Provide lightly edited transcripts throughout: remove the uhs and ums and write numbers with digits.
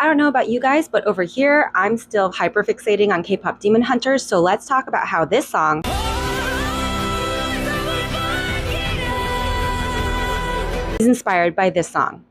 I don't know about you guys, but over here, I'm still hyperfixating on K-pop Demon Hunters, so let's talk about how this song is inspired by this song.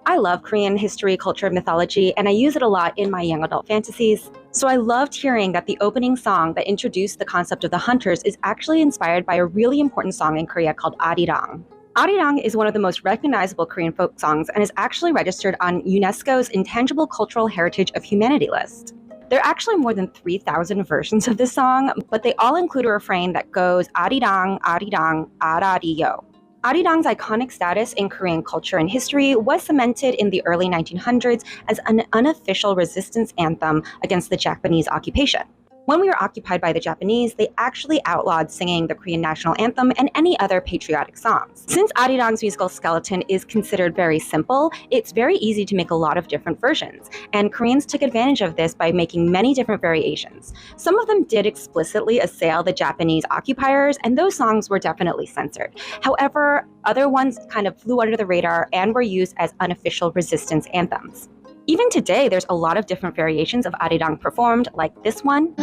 I love Korean history, culture, and mythology, and I use it a lot in my young adult fantasies. So I loved hearing that the opening song that introduced the concept of the hunters is actually inspired by a really important song in Korea called Arirang. Arirang is one of the most recognizable Korean folk songs and is actually registered on UNESCO's Intangible Cultural Heritage of Humanity list. There are actually more than 3,000 versions of this song, but they all include a refrain that goes Arirang, Arirang, Arariyo. Arirang's iconic status in Korean culture and history was cemented in the early 1900s as an unofficial resistance anthem against the Japanese occupation. When we were occupied by the Japanese, they actually outlawed singing the Korean national anthem and any other patriotic songs. Since Arirang's musical skeleton is considered very simple, it's very easy to make a lot of different versions, and Koreans took advantage of this by making many different variations. Some of them did explicitly assail the Japanese occupiers, and those songs were definitely censored. However, other ones kind of flew under the radar and were used as unofficial resistance anthems. Even today, there's a lot of different variations of Arirang performed, like this one,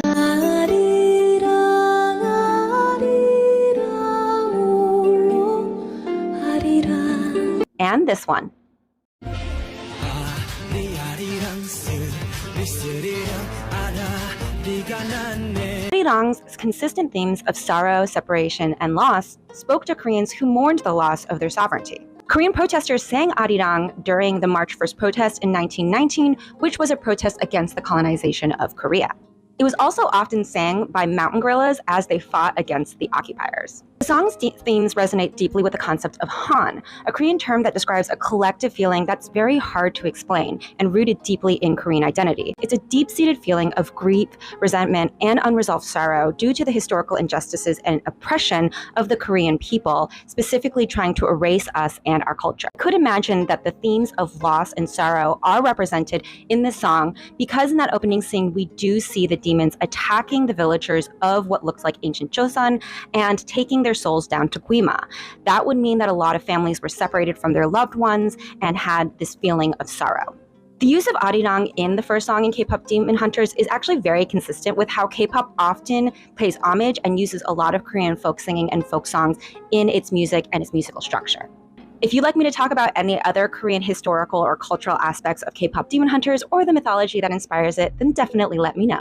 and this one. Arirang's consistent themes of sorrow, separation, and loss spoke to Koreans who mourned the loss of their sovereignty. Korean protesters sang Arirang during the March 1st protest in 1919, which was a protest against the colonization of Korea. It was also often sang by mountain gorillas as they fought against the occupiers. The song's themes resonate deeply with the concept of Han, a Korean term that describes a collective feeling that's very hard to explain and rooted deeply in Korean identity. It's a deep-seated feeling of grief, resentment, and unresolved sorrow due to the historical injustices and oppression of the Korean people, specifically trying to erase us and our culture. I could imagine that the themes of loss and sorrow are represented in this song because in that opening scene, we do see the demons attacking the villagers of what looks like ancient Joseon and taking their souls down to Guima. That would mean that a lot of families were separated from their loved ones and had this feeling of sorrow. The use of Arirang in the first song in K-pop Demon Hunters is actually very consistent with how K-pop often pays homage and uses a lot of Korean folk singing and folk songs in its music and its musical structure. If you'd like me to talk about any other Korean historical or cultural aspects of K-pop Demon Hunters or the mythology that inspires it, then definitely let me know.